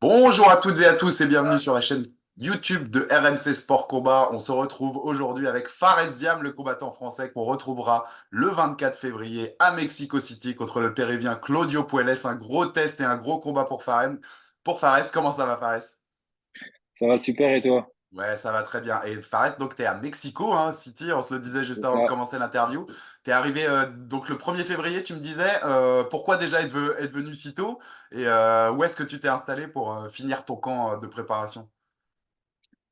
Bonjour à toutes et à tous et bienvenue sur la chaîne YouTube de RMC Sport Combat. On se retrouve aujourd'hui avec Fares Diam, le combattant français qu'on retrouvera le 24 février à Mexico City contre le Péruvien Claudio Puelles. Un gros test et un gros combat pour Fares. Pour Fares, comment ça va Fares? Ça va super et toi? Ouais, ça va très bien. Et Fares, donc tu es à Mexico hein, City, on se le disait juste C'est avant de ça. commencer l'interview. Tu es arrivé donc le 1er février, tu me disais. Pourquoi déjà être venu si tôt? Et où est-ce que tu t'es installé pour finir ton camp de préparation?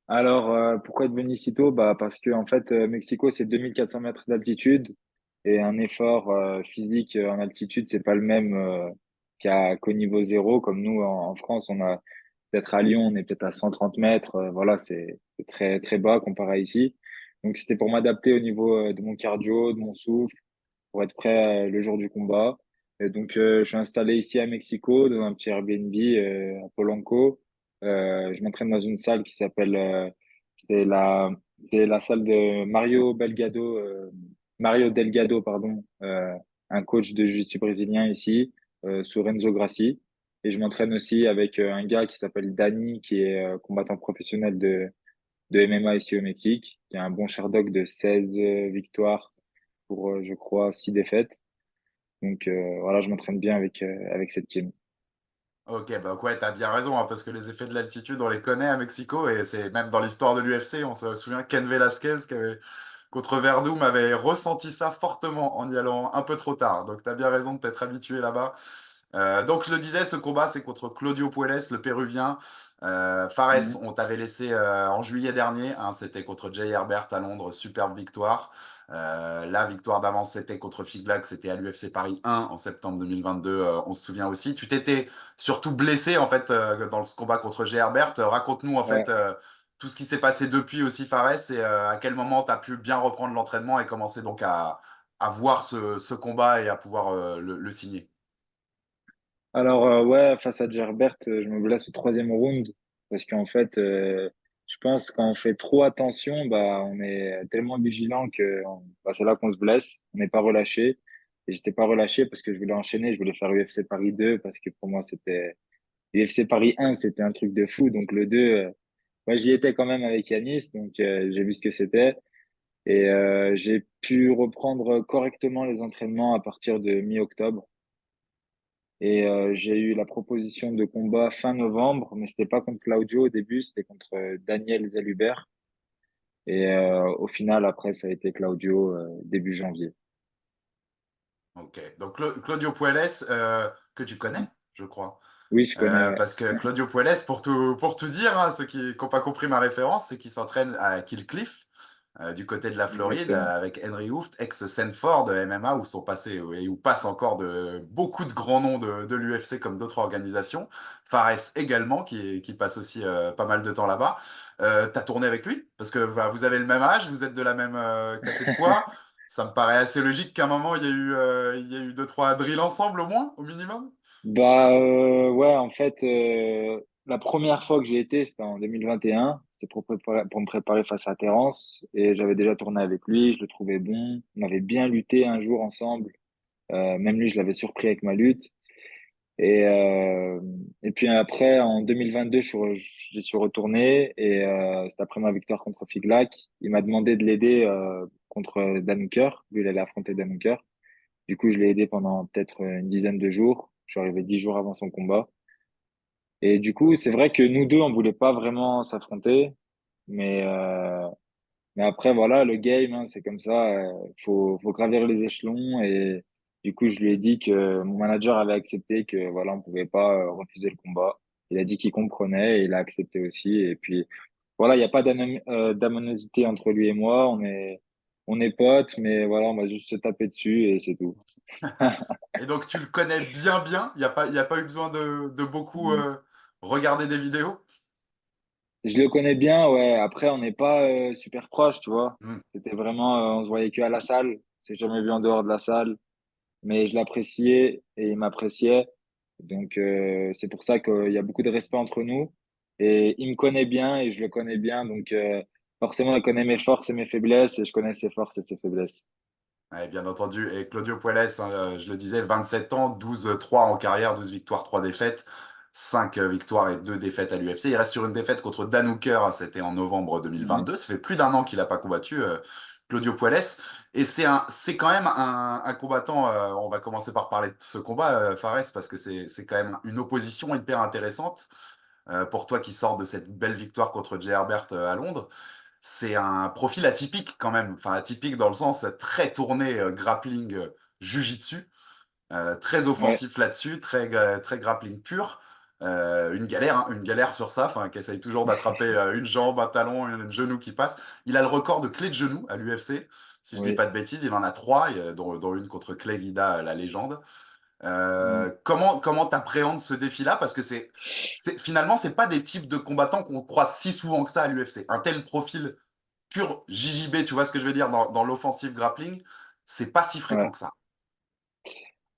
Alors, pourquoi être venu si tôt? Bah, parce que en fait, Mexico, c'est 2400 mètres d'altitude et un effort physique en altitude, c'est pas le même qu'au niveau zéro. Comme nous, en France, on a peut-être à Lyon, on est peut-être à 130 mètres. Voilà, c'est très, très bas comparé à ici. Donc, c'était pour m'adapter au niveau de mon cardio, de mon souffle, pour être prêt le jour du combat. Et donc, je suis installé ici à Mexico, dans un petit Airbnb à Polanco. Je m'entraîne dans une salle qui s'appelle, c'est la, c'est la salle de Mario Delgado, pardon, un coach de jiu-jitsu brésilien ici, sous Renzo Grassi. Et je m'entraîne aussi avec un gars qui s'appelle Danny, qui est combattant professionnel de MMA ici au Mexique, qui a un bon Sherdog de 16 victoires pour, je crois, 6 défaites. Donc voilà, je m'entraîne bien avec cette team. Ok, bah ouais, t'as bien raison, hein, parce que les effets de l'altitude, on les connaît à Mexico, et c'est même dans l'histoire de l'UFC, on se souvient Ken Velasquez contre Verdum avait ressenti ça fortement en y allant un peu trop tard. Donc t'as bien raison de t'être habitué là-bas. Donc je le disais, ce combat, c'est contre Claudio Puelles, le Péruvien. Fares, Mhm. on t'avait laissé en juillet dernier, hein, c'était contre Jay Herbert à Londres, superbe victoire. La victoire d'avant, c'était contre Figlac, c'était à l'UFC Paris 1 en septembre 2022, on se souvient aussi. Tu t'étais surtout blessé en fait dans ce combat contre Jay Herbert. Raconte-nous en fait Ouais. tout ce qui s'est passé depuis aussi, Fares, et à quel moment tu as pu bien reprendre l'entraînement et commencer donc à voir ce combat et à pouvoir le signer. Alors ouais, face à Gerbert, je me blesse au troisième round parce qu'en fait, je pense quand on fait trop attention, bah on est tellement vigilant que bah, c'est là qu'on se blesse. On n'est pas relâché. Et j'étais pas relâché parce que je voulais enchaîner, je voulais faire UFC Paris 2 parce que pour moi c'était UFC Paris 1, c'était un truc de fou. Donc le 2, moi j'y étais quand même avec Yanis, donc j'ai vu ce que c'était. Et j'ai pu reprendre correctement les entraînements à partir de mi-octobre. Et j'ai eu la proposition de combat fin novembre, mais c'était pas contre Claudio au début, c'était contre Daniel Zellhuber. Et au final, après, ça a été Claudio début janvier. Ok, donc Claudio Puelles, que tu connais, je crois. Oui, je connais, ouais. Parce que Claudio Puelles, pour tout dire, hein, ceux qui n'ont pas compris ma référence, c'est qu'il s'entraîne à Kill Cliff, du côté de la Floride, Exactement. avec Henry Hooft, ex-Sanford de MMA, où sont passés et où passent encore beaucoup de grands noms de l'UFC comme d'autres organisations. Fares également, qui passe aussi pas mal de temps là-bas. T'as tourné avec lui? Parce que bah, vous avez le même âge, vous êtes de la même caté de poids. Ça me paraît assez logique qu'à un moment, il y a eu deux, trois drills ensemble au moins, au minimum. Bah ouais, en fait, la première fois que j'ai été, c'était en 2021. C'était pour me préparer face à Terence. Et j'avais déjà tourné avec lui, je le trouvais bon. On avait bien lutté un jour ensemble. Même lui, je l'avais surpris avec ma lutte. Et, euh, et puis après, en 2022, j'y suis retourné et c'était après ma victoire contre Figlac. Il m'a demandé de l'aider contre Dan Hooker. Lui, il allait affronter Dan Hooker. Du coup, je l'ai aidé pendant peut-être une dizaine de jours. Je suis arrivé 10 jours avant son combat. Et du coup, c'est vrai que nous deux, on voulait pas vraiment s'affronter. Mais, euh, mais après, voilà, le game, hein, c'est comme ça. Faut gravir les échelons. Et du coup, je lui ai dit que mon manager avait accepté que voilà, on pouvait pas refuser le combat. Il a dit qu'il comprenait et il a accepté aussi. Et puis voilà, il n'y a pas d'animosité entre lui et moi. On est potes, mais voilà, on va juste se taper dessus et c'est tout. Et donc, tu le connais bien, bien. Il y a pas eu besoin de beaucoup regarder des vidéos. Je le connais bien, ouais. Après, on n'est pas super proches, tu vois. Hmm. C'était vraiment, on se voyait que à la salle. On s'est jamais vu en dehors de la salle. Mais je l'appréciais et il m'appréciait. Donc, c'est pour ça qu'il y a beaucoup de respect entre nous. Et il me connaît bien et je le connais bien. Donc, forcément, il connaît mes forces et mes faiblesses et je connais ses forces et ses faiblesses. Ouais, bien entendu. Et Claudio Puelles, hein, je le disais, 27 ans, 12-3 en carrière, 12 victoires, 3 défaites. 5 victoires et 2 défaites à l'UFC. Il reste sur une défaite contre Dan Hooker, c'était en novembre Ouais, 2022. Ça fait plus d'un an qu'il n'a pas combattu, Claudio Puelles. Et c'est quand même un combattant, on va commencer par parler de ce combat, Fares, parce que c'est quand même une opposition hyper intéressante pour toi qui sors de cette belle victoire contre Jay Herbert à Londres. C'est un profil atypique quand même, enfin atypique dans le sens très tourné grappling jiu-jitsu, très ouais, offensif là-dessus, très grappling pur. Une galère sur ça, enfin, qui essaye toujours d'attraper une jambe, un talon, un genou qui passe. Il a le record de clés de genou à l'UFC, si je dis oui. pas de bêtises, il en a trois, dont une contre Clay Guida, la légende. Mm. Comment t'appréhendes ce défi-là? Parce que finalement, c'est pas des types de combattants qu'on croise si souvent que ça à l'UFC. Un tel profil pur JJB, tu vois ce que je veux dire, dans l'offensive grappling, c'est pas si fréquent Ouais. que ça.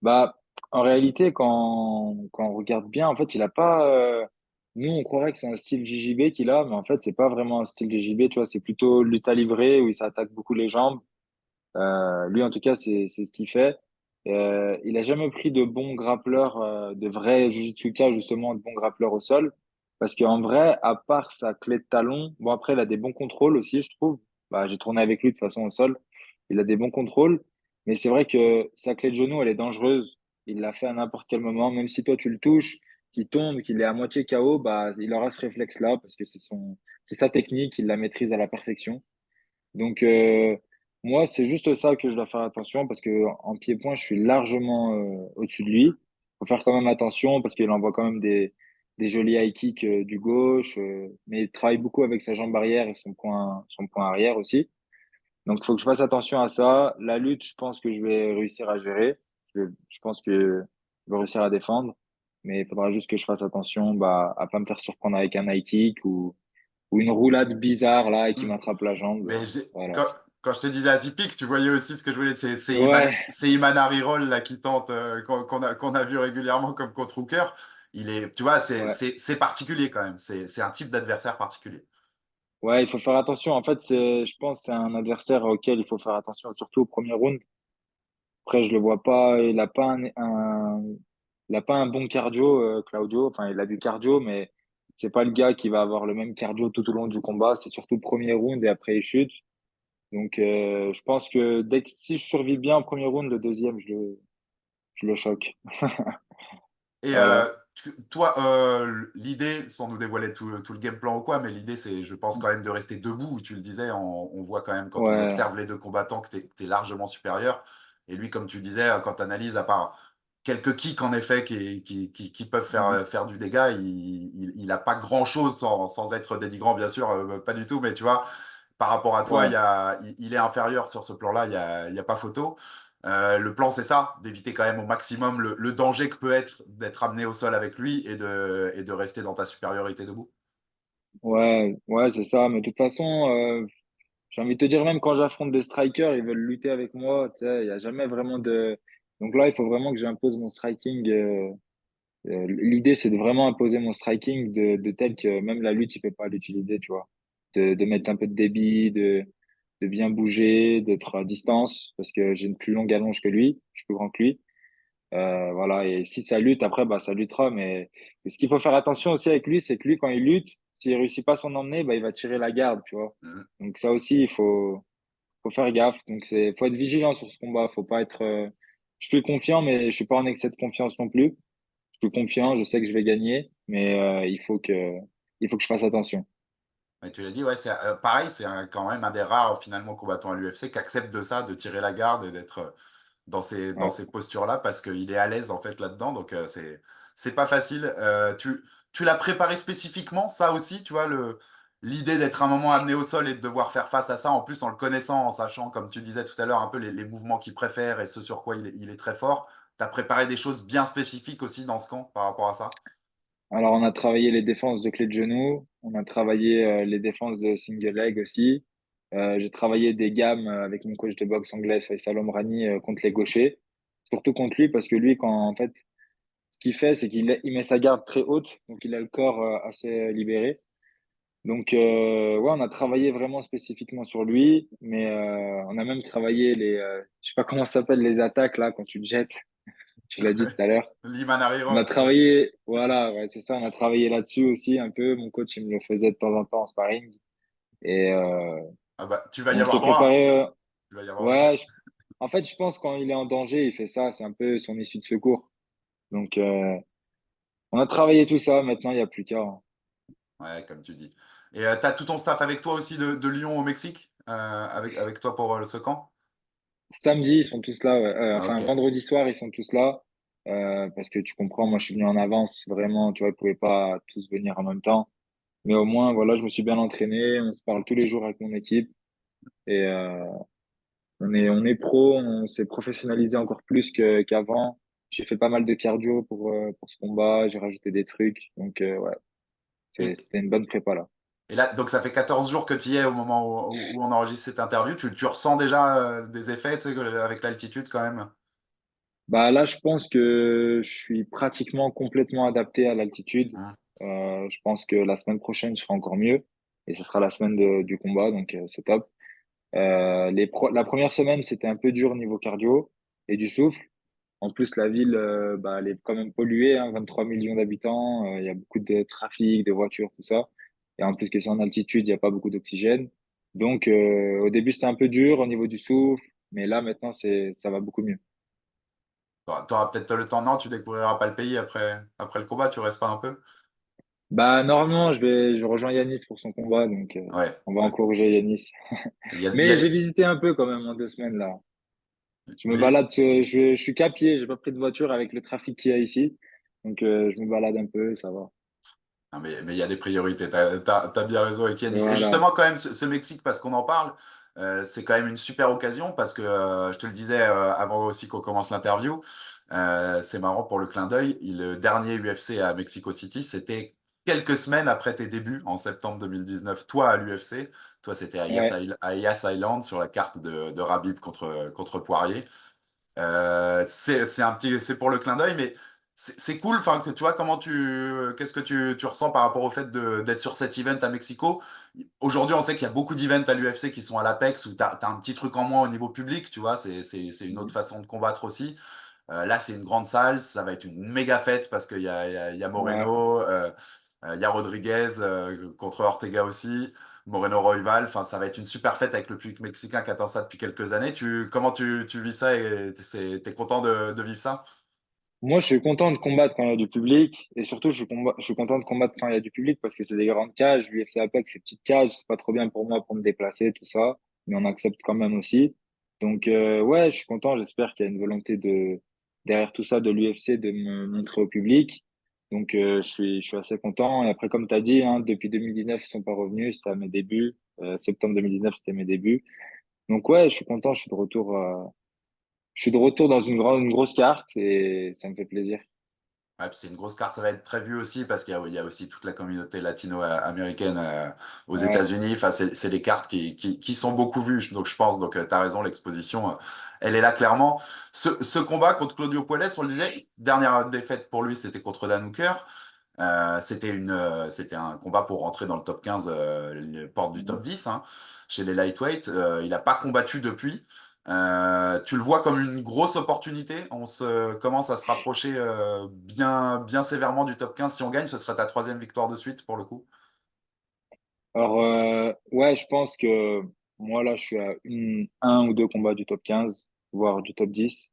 Bah, en réalité, quand on regarde bien, en fait, il a pas. Nous, on croirait que c'est un style JJB qu'il a, mais en fait, c'est pas vraiment un style JJB. Tu vois, c'est plutôt lutte à livrer où il s'attaque beaucoup les jambes. Lui, en tout cas, c'est ce qu'il fait. Il a jamais pris de bons grappleurs, de vrais jujitsuka, justement, de bons grappleurs au sol. Parce qu'en vrai, à part sa clé de talon, bon, après, il a des bons contrôles aussi, je trouve. Bah, j'ai tourné avec lui de toute façon au sol. Il a des bons contrôles. Mais c'est vrai que sa clé de genou, elle est dangereuse. Il l'a fait à n'importe quel moment. Même si toi, tu le touches, qu'il tombe, qu'il est à moitié KO, bah, il aura ce réflexe-là parce que c'est sa technique, il la maîtrise à la perfection. Donc, moi, c'est juste ça que je dois faire attention parce que en pied-point, je suis largement au-dessus de lui. Faut faire quand même attention parce qu'il envoie quand même des jolis high kicks du gauche, mais il travaille beaucoup avec sa jambe arrière et son point arrière aussi. Donc, il faut que je fasse attention à ça. La lutte, je pense que je vais réussir à gérer. Je pense que je vais réussir à défendre, mais il faudra juste que je fasse attention bah, à pas me faire surprendre avec un high kick ou une roulade bizarre là et qui Hmm. m'attrape la jambe. Mais Voilà. quand je te disais atypique, tu voyais aussi ce que je voulais. Ouais, C'est Iman Roll là qui tente, qu'on a vu régulièrement comme contre Hooker. Tu vois, ouais, c'est particulier quand même. C'est un type d'adversaire particulier. ouais, il faut faire attention. En fait, je pense que c'est un adversaire auquel il faut faire attention, surtout au premier round. Après, je le vois pas, il a pas un bon cardio, Claudio. Enfin, il a du cardio, mais c'est pas le gars qui va avoir le même cardio tout au long du combat. C'est surtout le premier round et après il chute. Donc, je pense que si je survis bien au premier round, le deuxième, je le choque. Et Voilà. toi, l'idée, sans nous dévoiler tout le game plan ou quoi, mais l'idée, c'est, je pense, quand même de rester debout. Tu le disais, on voit quand même, quand on Ouais, observe les deux combattants, que tu es largement supérieur. Et lui, comme tu disais, quand tu analyses, à part quelques kicks, en effet, qui peuvent mhm, faire du dégât, il a pas grand-chose, sans être dénigrant, bien sûr, pas du tout, mais tu vois, par rapport à toi, ouais. il est inférieur sur ce plan-là, il y a pas photo. Le plan, c'est ça, d'éviter quand même au maximum le danger que peut être d'être amené au sol avec lui et de rester dans ta supériorité debout. Ouais, ouais, c'est ça. Mais de toute façon, j'ai envie de te dire, même quand j'affronte des strikers, ils veulent lutter avec moi. Tu sais, il n'y a jamais vraiment de. Donc là, il faut vraiment que j'impose mon striking. L'idée, c'est de vraiment imposer mon striking de tel que même la lutte, il peut pas l'utiliser, tu vois. De mettre un peu de débit, de bien bouger, d'être à distance, parce que j'ai une plus longue allonge que lui, je suis plus grand que lui. Voilà, et si ça lutte, après, bah, ça luttera. Mais ce qu'il faut faire attention aussi avec lui, c'est que lui, quand il lutte, s'il réussit pas son emmener, bah, il va tirer la garde, tu vois. Mhm. Donc ça aussi, faut faire gaffe. Donc faut être vigilant sur ce combat. Faut pas être. Je suis confiant, mais je suis pas en excès de confiance non plus. Je suis confiant, je sais que je vais gagner, mais il faut que je fasse attention. Et tu l'as dit, ouais, c'est pareil, quand même un des rares finalement combattants à l'UFC qui accepte de ça, de tirer la garde et d'être dans Ouais. ces postures-là parce qu'il est à l'aise en fait là-dedans. Donc c'est pas facile. Tu l'as préparé spécifiquement, ça aussi, tu vois, l'idée d'être un moment amené au sol et de devoir faire face à ça, en plus en le connaissant, en sachant, comme tu disais tout à l'heure, un peu les mouvements qu'il préfère et ce sur quoi il est très fort. Tu as préparé des choses bien spécifiques aussi dans ce camp par rapport à ça? Alors on a travaillé les défenses de clé de genou, on a travaillé les défenses de single leg aussi. J'ai travaillé des gammes avec mon coach de boxe anglaise Faisal Omrani contre les gauchers, surtout contre lui parce que lui quand en fait ce qu'il fait c'est il met sa garde très haute donc il a le corps assez libéré. Donc ouais on a travaillé vraiment spécifiquement sur lui, mais on a même travaillé je sais pas comment ça s'appelle les attaques là quand tu te jettes. tu l'as dit tout à l'heure. Limanari On a Rock. travaillé, voilà, ouais, c'est ça, on a travaillé là-dessus aussi un peu. Mon coach, il me le faisait de temps en temps en sparring. Et Ah bah, tu vas y on s'est avoir droit. préparé. Tu vas y avoir droit. Ouais, en fait, je pense quand il est en danger, il fait ça. C'est un peu son issue de secours. Donc, on a travaillé tout ça. Maintenant, il n'y a plus qu'à, hein. Ouais, comme tu dis. Et tu as tout ton staff avec toi aussi de Lyon au Mexique, avec toi pour ce camp? Samedi, ils sont tous là. Ouais. Ah, Enfin, ok. vendredi soir, ils sont tous là. Parce que tu comprends, moi, je suis venu en avance. Vraiment, tu vois, ils pouvaient pas tous venir en même temps. Mais au moins, voilà, je me suis bien entraîné. On se parle tous les jours avec mon équipe. Et on est pro. On s'est professionnalisé encore plus qu'avant. J'ai fait pas mal de cardio pour ce combat. J'ai rajouté des trucs. Donc, ouais, Et, c'était une bonne prépa là. et là, donc ça fait 14 jours que tu y es au moment où on enregistre cette interview. Tu ressens déjà des effets, tu sais, avec l'altitude quand même? Bah là, je pense que je suis pratiquement complètement adapté à l'altitude. Hein. Je pense que la semaine prochaine, je serai encore mieux. Et ce sera la semaine du combat, donc c'est top. La première semaine, c'était un peu dur au niveau cardio et du souffle. En plus, la ville, bah, elle est quand même polluée, hein, 23 millions d'habitants. Il y a beaucoup de trafic, de voitures, tout ça. Et en plus que c'est en altitude, il n'y a pas beaucoup d'oxygène. Donc, au début, c'était un peu dur au niveau du souffle, mais là, maintenant, ça va beaucoup mieux. Tu auras peut-être le temps, non? Tu découvriras pas le pays après le combat, tu restes pas un peu? Bah, normalement, je vais rejoindre Yanis pour son combat, donc Ouais. on va encourager Yanis. Il y Mais a- j'ai visité un peu quand même en 2 semaines là. Je me mais balade, je suis qu'à pied, j'ai pas pris de voiture avec le trafic qu'il y a ici. Donc, je me balade un peu, ça va. Non, mais il y a des priorités, t'as bien raison avec Yanis. Et Voilà. justement, quand même, ce Mexique, parce qu'on en parle, c'est quand même une super occasion, parce que je te le disais avant aussi qu'on commence l'interview, c'est marrant pour le clin d'œil, le dernier UFC à Mexico City, c'était quelques semaines après tes débuts, en septembre 2019, toi à l'UFC, toi c'était Ouais. À Yas Island, sur la carte de Khabib contre Poirier. C'est pour le clin d'œil, mais c'est cool. Enfin, que tu vois qu'est-ce que tu ressens par rapport au fait d'être sur cet event à Mexico? Aujourd'hui, on sait qu'il y a beaucoup d'events à l'UFC qui sont à l'Apex où t'as un petit truc en moins au niveau public, tu vois. C'est une autre Mhm. façon de combattre aussi. Là, c'est une grande salle, ça va être une méga fête parce qu'il y a Ouais. Moreno, il y a Rodriguez contre Ortega aussi. Moreno Royval, enfin, ça va être une super fête avec le public mexicain qui attend ça depuis quelques années. Comment tu vis ça et t'es content de vivre ça? Moi, je suis content de combattre quand il y a du public. Et surtout, je suis content de combattre quand il y a du public parce que c'est des grandes cages. L'UFC Apex, c'est petites cages. C'est pas trop bien pour moi pour me déplacer, tout ça. Mais on accepte quand même aussi. Donc, ouais, je suis content. J'espère qu'il y a une volonté derrière tout ça de l'UFC de me montrer au public. Donc, je suis assez content. Et après, comme tu as dit, hein, depuis 2019, ils sont pas revenus. C'était à mes débuts. Septembre 2019, c'était mes débuts. Donc, ouais, je suis content. Je suis de retour dans une grosse carte et ça me fait plaisir. Ouais, puis c'est une grosse carte, ça va être très vu aussi parce qu'il y a aussi toute la communauté latino-américaine aux Ouais, États-Unis. Enfin, c'est les cartes qui sont beaucoup vues. Donc, je pense, donc, tu as raison, l'exposition, elle est là clairement. Ce combat contre Claudio Puelles, on le disait, dernière défaite pour lui, c'était contre Dan Hooker. C'était un combat pour rentrer dans le top 15, les portes du top mhm. 10 hein, chez les lightweight. Il n'a pas combattu depuis. Tu le vois comme une grosse opportunité. On commence à se rapprocher bien sévèrement du top 15. Si on gagne, ce serait ta troisième victoire de suite pour le coup. Alors, ouais, je pense que moi, là, je suis à un ou deux combats du top 15, voire du top 10.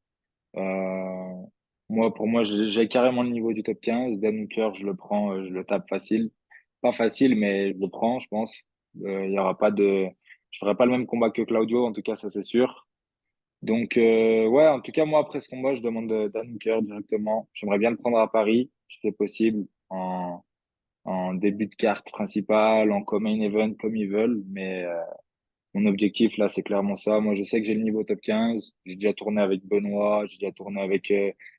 Euh, pour moi, j'ai carrément le niveau du top 15. Dan Hooker, je le prends, je le tape facile. Pas facile, mais je le prends, je pense. Il y aura pas de, je ferai pas le même combat que Claudio, en tout cas, ça c'est sûr. Donc, ouais, en tout cas, moi, après ce combat, je demande Dan Hooker directement. J'aimerais bien le prendre à Paris, si c'est possible, en début de carte principale, en main event, comme ils veulent. Mais mon objectif, là, c'est clairement ça. Moi, je sais que j'ai le niveau top 15. J'ai déjà tourné avec Benoît, j'ai déjà tourné avec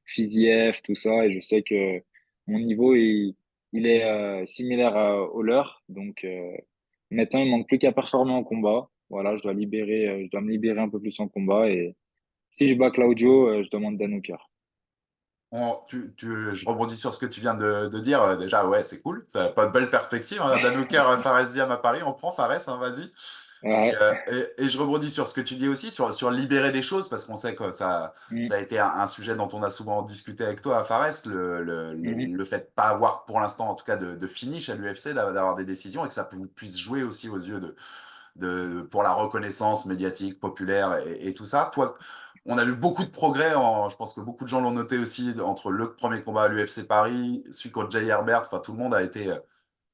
Fidiev, tout ça. Et je sais que mon niveau, il est similaire au leur. Donc, maintenant, il manque plus qu'à performer en combat. Voilà, je dois me libérer un peu plus en combat. Et si je bats Claudio, je demande Dan Hooker. Je rebondis sur ce que tu viens de dire. Déjà, ouais, c'est cool. Ça n'a pas de belle perspective. Hein. Dan Hooker, Fares Diam à Paris. On prend Fares, hein, vas-y. Ouais. Et je rebondis sur ce que tu dis aussi, sur libérer des choses, parce qu'on sait que Mm, ça a été un sujet dont on a souvent discuté avec toi à Fares, mhm. le fait de pas avoir, pour l'instant en tout cas, de finish à l'UFC, d'avoir des décisions et que ça puisse jouer aussi aux yeux pour la reconnaissance médiatique, populaire et tout ça. Toi, on a vu beaucoup de progrès, je pense que beaucoup de gens l'ont noté aussi, entre le premier combat à l'UFC Paris, celui contre Jay Herbert, enfin tout le monde a été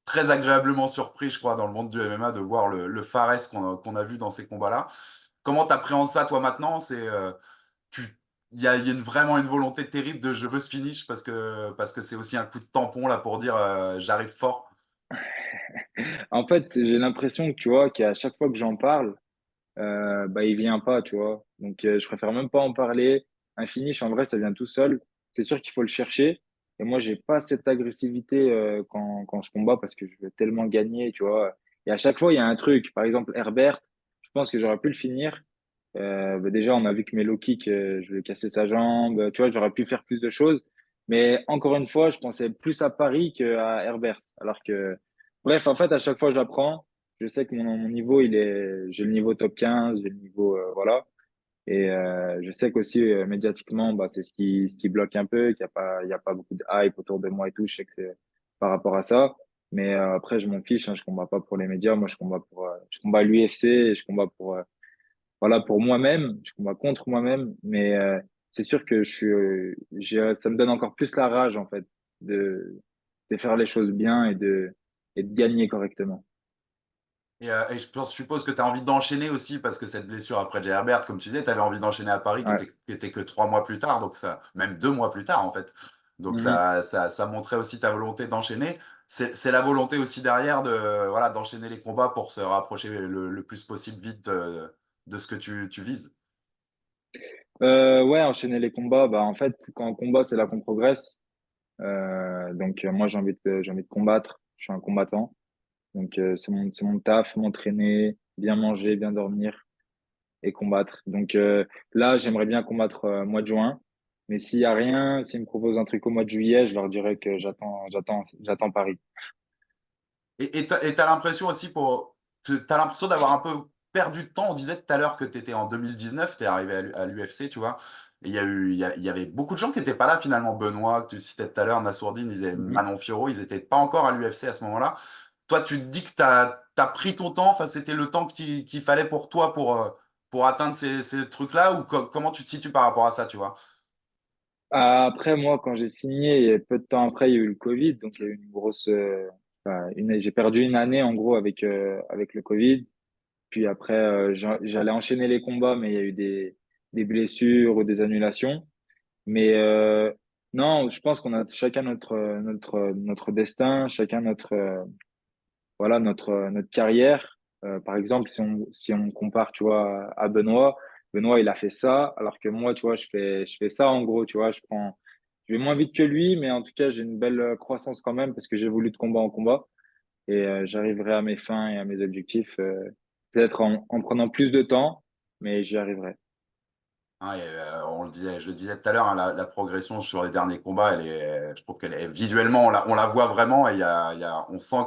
très agréablement surpris, je crois, dans le monde du MMA, de voir le Fares qu'on a vu dans ces combats-là. Comment tu appréhendes ça, toi, maintenant? Tu, il y a vraiment une volonté terrible de je veux ce finish parce que c'est aussi un coup de tampon là pour dire j'arrive fort. En fait, j'ai l'impression que tu vois qu'à chaque fois que j'en parle, bah il vient pas, tu vois. Donc je préfère même pas en parler. Un finish, en vrai, ça vient tout seul. C'est sûr qu'il faut le chercher. Et moi, j'ai pas cette agressivité quand je combats parce que je veux tellement gagner, tu vois. Et à chaque fois, il y a un truc. Par exemple, Herbert, je pense que j'aurais pu le finir. Bah, déjà, on a vu que mes low kicks, je vais casser sa jambe. Tu vois, j'aurais pu faire plus de choses. Mais encore une fois, je pensais plus à Paris qu'à Herbert. Alors que, bref, en fait, à chaque fois, j'apprends. Je sais que mon niveau, j'ai le niveau top 15, j'ai le niveau, voilà. Et je sais qu'aussi, médiatiquement, bah, c'est ce qui bloque un peu, qu'il y a pas beaucoup de hype autour de moi et tout. Je sais que c'est par rapport à ça. Mais après, je m'en fiche, hein, je combats pas pour les médias. Moi, je combats à l'UFC et je combats voilà, pour moi-même. Je combats contre moi-même. Mais c'est sûr que ça me donne encore plus la rage, en fait, de, de faire les choses bien et de gagner correctement. Et je suppose que tu as envie d'enchaîner aussi parce que cette blessure après Jay Herbert, comme tu disais, tu avais envie d'enchaîner à Paris Ouais. qui était que 3 mois plus tard, donc ça, même 2 mois plus tard en fait. Donc Mhm. ça montrait aussi ta volonté d'enchaîner. C'est la volonté aussi derrière voilà, d'enchaîner les combats pour se rapprocher le plus possible vite de ce que tu vises. Ouais, enchaîner les combats. Bah, en fait, quand on combat, c'est là qu'on progresse. Donc, moi, j'ai envie de combattre. Je suis un combattant. Donc, c'est mon taf, m'entraîner, bien manger, bien dormir et combattre. Donc, là, j'aimerais bien combattre mois de juin. Mais s'il y a rien, s'ils me proposent un truc au mois de juillet, je leur dirais que j'attends Paris. Et t'as l'impression aussi t'as l'impression d'avoir un peu perdu de temps. On disait tout à l'heure que t'étais en 2019, t'es arrivé à l'UFC, tu vois. Et il y avait beaucoup de gens qui n'étaient pas là finalement. Benoît, que tu citais tout à l'heure, Nassourdine, Mhm. Manon Fiorot, ils n'étaient pas encore à l'UFC à ce moment-là. Toi, tu te dis que t'as pris ton temps, enfin, c'était le temps qu'il fallait pour toi pour atteindre ces trucs-là, ou comment tu te situes par rapport à ça, tu vois? Après, moi, quand j'ai signé, et peu de temps après, il y a eu le Covid. Donc, il y a eu une grosse, j'ai perdu une année, en gros, avec le Covid. Puis après, j'allais enchaîner les combats, mais il y a eu des blessures ou des annulations. Mais non, je pense qu'on a chacun notre destin, chacun voilà, notre carrière. Par exemple, si on compare, tu vois, à Benoît, Benoît, il a fait ça, alors que moi, tu vois, je fais ça en gros, tu vois, je vais moins vite que lui, mais en tout cas, j'ai une belle croissance quand même parce que j'évolue de combat en combat et j'arriverai à mes fins et à mes objectifs, peut-être en prenant plus de temps, mais j'y arriverai. Hein, et, on le disait, je le disais tout à l'heure, hein, la progression sur les derniers combats, je trouve qu'elle est visuellement, on la voit vraiment et on sent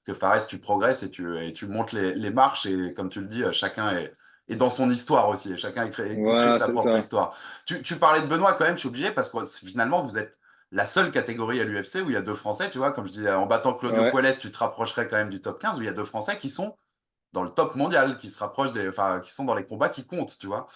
que Fares, tu progresses et tu montes les marches et comme tu le dis, chacun est dans son histoire aussi et chacun écrit Voilà, sa c'est propre ça. histoire. Tu parlais de Benoît quand même, je suis obligé parce que finalement, vous êtes la seule catégorie à l'UFC où il y a deux Français, tu vois, comme je dis, en battant Claudio Ouais, Puelles, tu te rapprocherais quand même du top 15 où il y a deux Français qui sont dans le top mondial, qui se rapprochent enfin, qui sont dans les combats qui comptent, tu vois.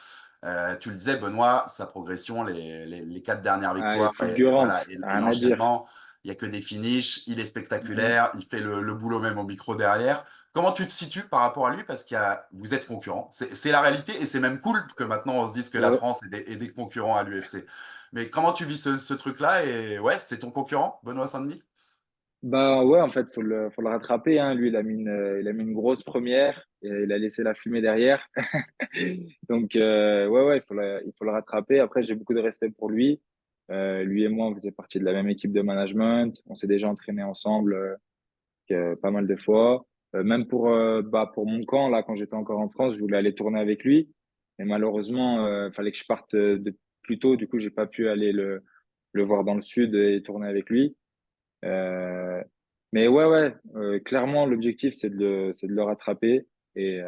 Tu le disais, Benoît, sa progression, les 4 dernières elle est victoires, fulgurante, et rien à dire. l'enchaînement, il n'y a que des finishes, il est Mhm. spectaculaire, il fait le boulot même au micro derrière. Comment tu te situes par rapport à lui? Parce vous êtes concurrents. C'est la réalité et c'est même cool que maintenant on se dise que la Ouais. France est des concurrents à l'UFC. Mais comment tu vis ce truc-là? Et ouais, c'est ton concurrent, Benoît Saint-Denis? Bah ouais, en fait, faut le rattraper, hein. Lui, il a mis une grosse première et il a laissé la fumée derrière. Donc, ouais, ouais, il faut le rattraper. Après, j'ai beaucoup de respect pour lui. Lui et moi, on faisait partie de la même équipe de management. On s'est déjà entraîné ensemble pas mal de fois. Même pour mon camp, là, quand j'étais encore en France, je voulais aller tourner avec lui. Mais malheureusement, fallait que je parte plus tôt. Du coup, j'ai pas pu aller le voir dans le sud et tourner avec lui. Euh, mais ouais, ouais, clairement, l'objectif, c'est de le rattraper. Et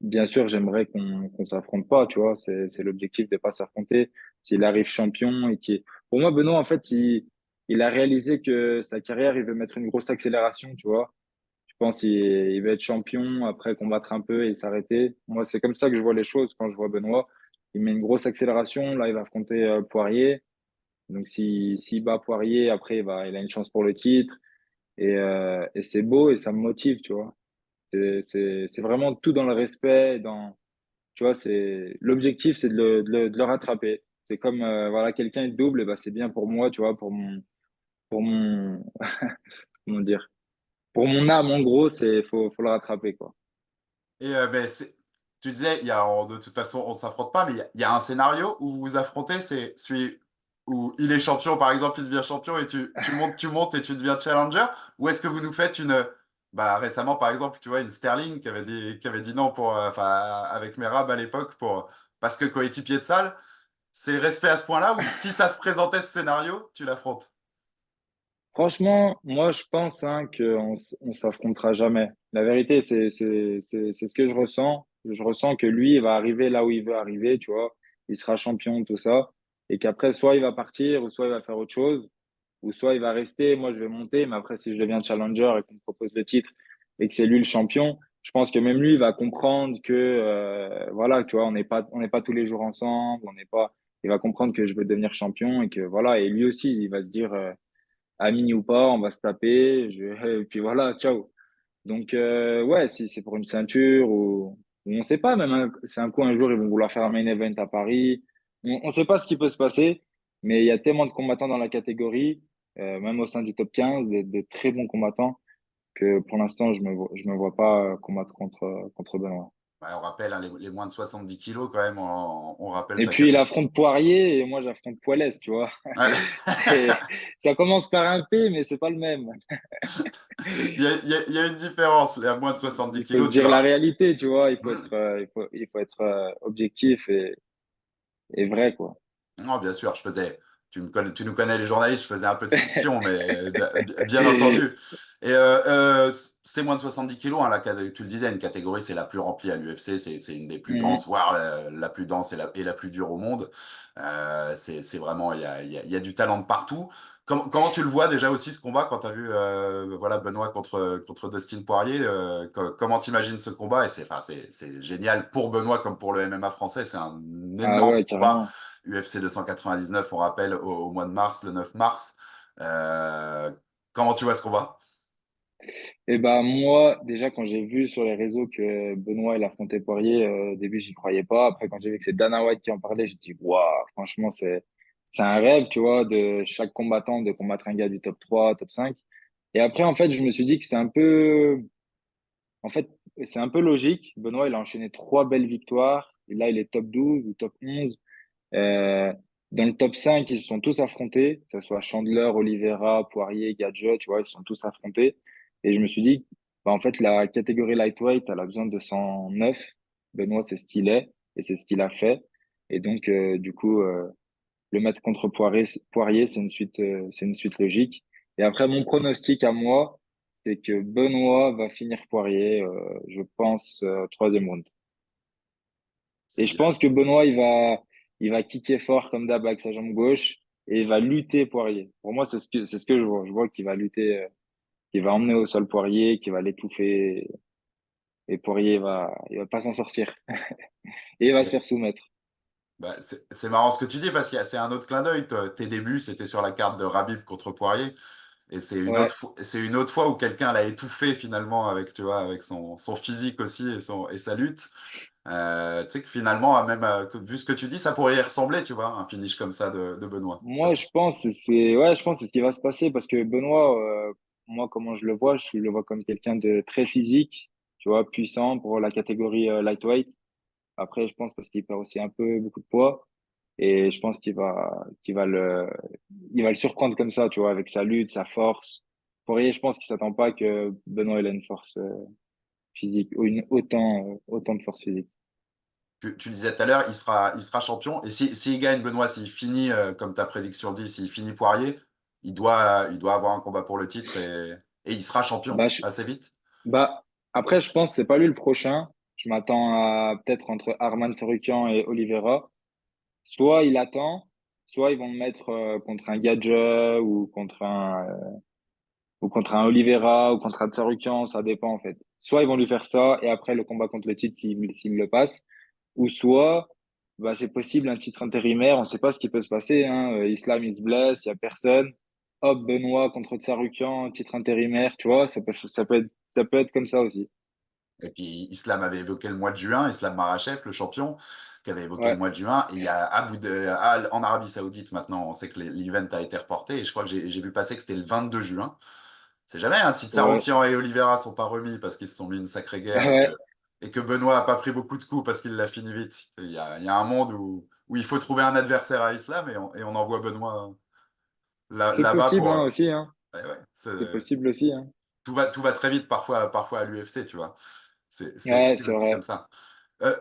bien sûr, j'aimerais qu'on s'affronte pas, tu vois. C'est l'objectif de pas s'affronter. S'il arrive champion et qui, pour moi, Benoît, en fait, il a réalisé que sa carrière, il veut mettre une grosse accélération, tu vois. Je pense qu'il veut être champion, après combattre un peu et s'arrêter. Moi, c'est comme ça que je vois les choses quand je vois Benoît. Il met une grosse accélération. Là, il va affronter Poirier. Donc, s'il bat Poirier, après, il a une chance pour le titre. Et c'est beau et ça me motive, tu vois. C'est vraiment tout dans le respect, tu vois, l'objectif, c'est de le rattraper. C'est comme, voilà, quelqu'un est double, et ben, c'est bien pour moi, tu vois, pour mon, comment dire, pour mon âme, en gros, faut le rattraper, quoi. Et ben, tu disais, de toute façon, on s'affronte pas, mais il y a un scénario où vous vous affrontez, c'est celui où il est champion, par exemple, il devient champion et tu montes et tu deviens challenger, ou est-ce que vous nous faites bah, récemment, par exemple, tu vois, une Sterling qui avait dit non enfin, avec Merab à l'époque parce que coéquipier de salle, c'est le respect à ce point-là, ou si ça se présentait ce scénario, tu l'affrontes? Franchement, moi, je pense hein, on s'affrontera jamais. La vérité, c'est ce que je ressens. Je ressens que lui, il va arriver là où il veut arriver, tu vois. Il sera champion, tout ça. Et qu'après, soit il va partir, ou soit il va faire autre chose, ou soit il va rester. Moi, je vais monter. Mais après, si je deviens challenger et qu'on me propose le titre et que c'est lui le champion, je pense que même lui, il va comprendre que, voilà, tu vois, on n'est pas tous les jours ensemble. On n'est pas, il va comprendre que je veux devenir champion et que, voilà. Et lui aussi, il va se dire, ami ou pas, on va se taper, et puis voilà, ciao. Donc, ouais, si c'est pour une ceinture ou on sait pas, même, hein, c'est un coup, un jour, ils vont vouloir faire un main event à Paris. On sait pas ce qui peut se passer, mais il y a tellement de combattants dans la catégorie, même au sein du top 15, de très bons combattants, que pour l'instant, je me vois pas combattre contre Benoît. Ouais, on rappelle hein, les moins de 70 kilos quand même, on rappelle Et ta puis, il catégorie. affronte Poirier et moi, j'affronte Poilès, tu vois. Ça commence par un P, mais c'est pas le même. Il y a une différence, les à moins de 70 Il faut se kilos, tu dire la vas. réalité, tu vois. Il faut Hmm. être, il faut être objectif et vrai, quoi. Non, bien sûr, tu nous connais les journalistes, je faisais un peu de fiction, mais bien entendu. Et c'est moins de 70 kilos, hein, tu le disais, une catégorie, c'est la plus remplie à l'UFC, c'est une des plus denses, Mhm. voire la plus dense et la plus dure au monde. C'est vraiment, il y a du talent de partout. Comment tu le vois déjà aussi ce combat quand tu as vu voilà, Benoît contre Dustin Poirier comment t'imagines ce combat? Et enfin, c'est génial pour Benoît comme pour le MMA français, c'est un Ah énorme ouais, combat. carrément. UFC 299, on rappelle, au mois de mars, le 9 mars. Euh, Comment tu vois ce combat? Et bah moi, déjà quand j'ai vu sur les réseaux que Benoît il affrontait Poirier, au début j'y croyais pas. Après quand j'ai vu que c'est Dana White qui en parlait, j'ai dit waouh, franchement c'est un rêve, tu vois, de chaque combattant de combattre un gars du top 3, top 5. Et après en fait je me suis dit que en fait c'est un peu logique. Benoît il a enchaîné trois belles victoires. Et là il est top 12 ou top 11. Euh, Dans le top 5, ils se sont tous affrontés, que ce soit Chandler, Oliveira, Poirier, Gadget, tu vois, ils se sont tous affrontés. Et je me suis dit, bah, en fait, la catégorie lightweight, elle a besoin de 109. Benoît, c'est ce qu'il est et c'est ce qu'il a fait. Et donc, du coup, le mettre contre Poirier, c'est une suite logique. Et après, mon pronostic à moi, c'est que Benoît va finir Poirier, je pense, troisième round. C'est Et je bien. pense que Benoît, il va kicker fort comme d'hab avec sa jambe gauche et il va lutter Poirier. Pour moi, c'est ce que je vois. Je vois qu'il va lutter, qu'il va emmener au sol Poirier, qu'il va l'étouffer et Poirier, il va pas s'en sortir et il va se C'est faire soumettre. bah, c'est marrant ce que tu dis parce c'est un autre clin d'œil. Tes débuts, c'était sur la carte de Rabib contre Poirier. Et Ouais. c'est une autre fois où quelqu'un l'a étouffé finalement avec, tu vois, avec son physique aussi et sa lutte. Tu sais que finalement, même vu ce que tu dis, ça pourrait y ressembler, tu vois, un finish comme ça de Benoît. Moi, je pense que c'est ce qui va se passer parce que Benoît, moi, comment je le vois, je le vois comme quelqu'un de très physique, tu vois, puissant pour la catégorie lightweight. Après, je pense parce qu'il perd aussi un peu beaucoup de poids. Et je pense qu'il va le surprendre comme ça, tu vois, avec sa lutte, sa force. Poirier, je pense qu'il s'attend pas que Benoît il a une force physique, ou autant de force physique. Tu le disais tout à l'heure, il sera champion. Et s'il gagne, Benoît, s'il finit, comme ta prédiction dit, s'il finit Poirier, il doit avoir un combat pour le titre et il sera champion Bah, assez vite. bah, Après, je pense que c'est pas lui le prochain. Je m'attends à peut-être entre Arman Tsarukyan et Oliveira. Soit il attend, soit ils vont le mettre contre un Gadja ou contre un Oliveira ou contre un Tsarukyan, ça dépend en fait. Soit ils vont lui faire ça et après le combat contre le titre s'il le passe, ou soit bah, c'est possible un titre intérimaire, on sait pas ce qui peut se passer, hein. Islam il se blesse, il y a personne. Hop, Benoît contre Tsarukyan, titre intérimaire, tu vois, ça peut être comme ça aussi. Et puis Islam avait évoqué le mois de juin, Islam Makhachev, le champion, qui avait évoqué le Ouais, mois de juin. Et il y a en Arabie Saoudite maintenant, on sait que l'event a été reporté. Et je crois que j'ai vu passer que c'était le 22 juin. C'est jamais, hein, si ouais, Tsaroukian et Oliveira sont pas remis parce qu'ils se sont mis une sacrée guerre ouais, et que Benoît a pas pris beaucoup de coups parce qu'il l'a fini vite. Il y a un monde où il faut trouver un adversaire à Islam et on envoie Benoît c'est là-bas possible pour. hein, aussi, hein. Ouais, ouais, C'est possible aussi, hein. tout va très vite parfois à l'UFC, tu vois. Ouais, C'est c'est aussi comme vrai. ça. Ça,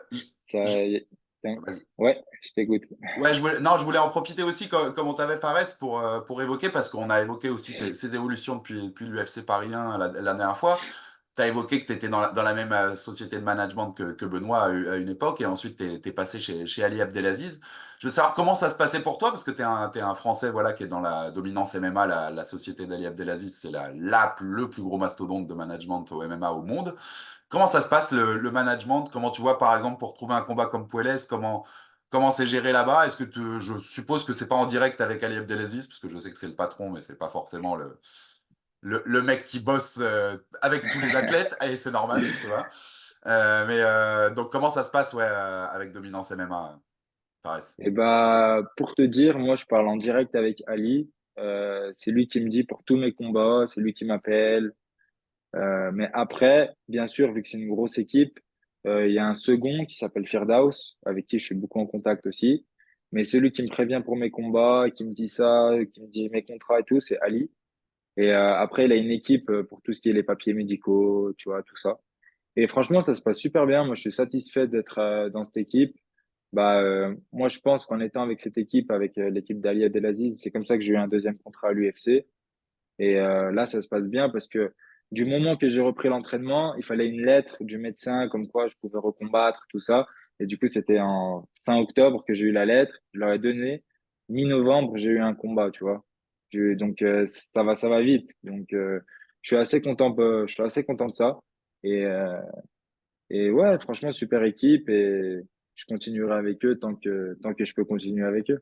Je- vas-y. ouais, je t'écoute. Ouais, non, je voulais en profiter aussi, comme on t'avait Fares, pour évoquer, parce qu'on a évoqué aussi ces évolutions depuis l'UFC Paris 1 la dernière fois. Tu as évoqué que tu étais dans la même société de management que Benoît à une époque, et ensuite tu es passé chez Ali Abdelaziz. Je veux savoir comment ça se passait pour toi, parce que tu es, t'es un Français voilà, qui est dans la dominance MMA, la société d'Ali Abdelaziz, c'est le plus gros mastodonte de management au MMA au monde. Comment ça se passe le management? Comment tu vois, par exemple, pour trouver un combat comme Puelles, comment c'est géré là-bas? Je suppose que c'est pas en direct avec Ali Abdelaziz, parce que je sais que c'est le patron, mais c'est pas forcément le mec qui bosse avec tous les athlètes, et c'est normal, tu vois. Donc comment ça se passe, ouais, avec Dominance MMA, Fares? Et bah, pour te dire, moi, je parle en direct avec Ali. C'est lui qui me dit pour tous mes combats, c'est lui qui m'appelle. Mais après, bien sûr, vu que c'est une grosse équipe, il y a un second qui s'appelle Firdaus, avec qui je suis beaucoup en contact aussi. Mais celui qui me prévient pour mes combats, qui me dit ça, qui me dit mes contrats et tout, c'est Ali. Et après, il a une équipe pour tout ce qui est les papiers médicaux, tu vois, tout ça. Et franchement, ça se passe super bien. Moi, je suis satisfait d'être dans cette équipe. Bah, moi, je pense qu'en étant avec cette équipe, avec l'équipe d'Ali Abdelaziz, c'est comme ça que j'ai eu un deuxième contrat à l'UFC. Et là, ça se passe bien parce que du moment que j'ai repris l'entraînement, il fallait une lettre du médecin comme quoi je pouvais recombattre, tout ça. Et du coup, c'était en fin octobre que j'ai eu la lettre. Je leur ai donné. Mi-novembre, j'ai eu un combat, tu vois. Donc, ça va vite. Donc, je suis assez content de ça. Et, euh, et ouais, franchement, super équipe et je continuerai avec eux tant que je peux continuer avec eux.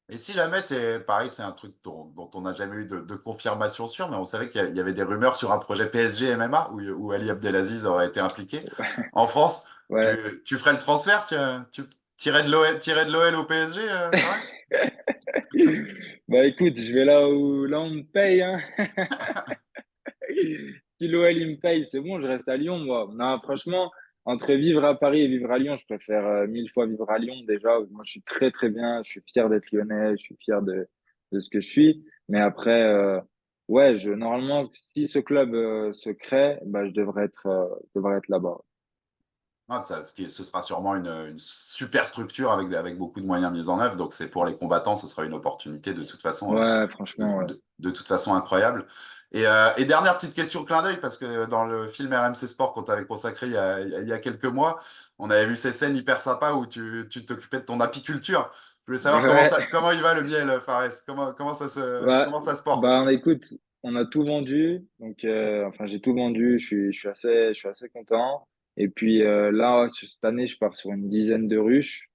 Et si jamais c'est pareil, c'est un truc dont on n'a jamais eu de confirmation sûre, mais on savait qu'il y avait des rumeurs sur un projet PSG MMA où Ali Abdelaziz aurait été impliqué. En France, Ouais. tu ferais le transfert, tu tirais de l'OL au PSG, Fares? Bah écoute, je vais là où on me paye, hein. Si l'OL il me paye, c'est bon, je reste à Lyon, moi. Non, franchement, entre vivre à Paris et vivre à Lyon, je préfère mille fois vivre à Lyon déjà. Moi, je suis très très bien, je suis fier d'être lyonnais, je suis fier de ce que je suis. Mais après, ouais, normalement, si ce club se crée, bah, je devrais être là-bas. Ah, ce sera sûrement une super structure avec beaucoup de moyens mis en œuvre. Donc, c'est pour les combattants, ce sera une opportunité de toute façon, Ouais, franchement, ouais. de toute façon incroyable. Et dernière petite question clin d'œil, parce que dans le film RMC Sport qu'on t'avait consacré il y a quelques mois, on avait vu ces scènes hyper sympas où tu t'occupais de ton apiculture. Je voulais savoir Ouais, comment il va le miel, Fares. bah, Comment ça se porte? bah, écoute, on a tout vendu. Donc, enfin, j'ai tout vendu. Je suis assez content. Et puis là, cette année, je pars sur une dizaine de ruches.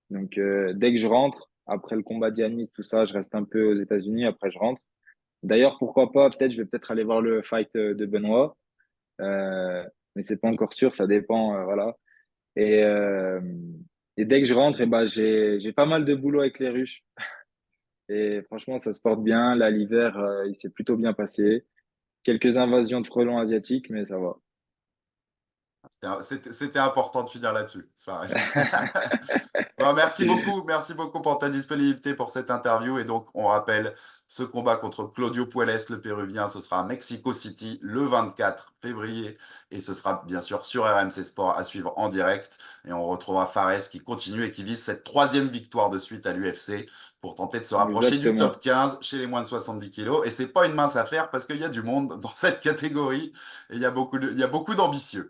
Donc, dès que je rentre, après le combat d'Yanis, tout ça, je reste un peu aux États-Unis. Après, je rentre. D'ailleurs, pourquoi pas, peut-être, je vais peut-être aller voir le fight de Benoît. Euh, mais c'est pas encore sûr, ça dépend, voilà. Et, euh, et dès que je rentre, eh ben, j'ai pas mal de boulot avec les ruches. Et franchement, ça se porte bien. Là, l'hiver, il s'est plutôt bien passé. Quelques invasions de frelons asiatiques, mais ça va. C'était important de finir là-dessus, Suarez. Bon, merci beaucoup pour ta disponibilité pour cette interview. Et donc, on rappelle ce combat contre Claudio Puelles, le Péruvien. Ce sera à Mexico City le 24 février. Et ce sera bien sûr sur RMC Sport à suivre en direct. Et on retrouvera Fares qui continue et qui vise cette troisième victoire de suite à l'UFC pour tenter de se rapprocher du Exactement. top 15 chez les moins de 70 kilos. Et c'est pas une mince affaire parce qu'il y a du monde dans cette catégorie et il y a beaucoup d'ambitieux.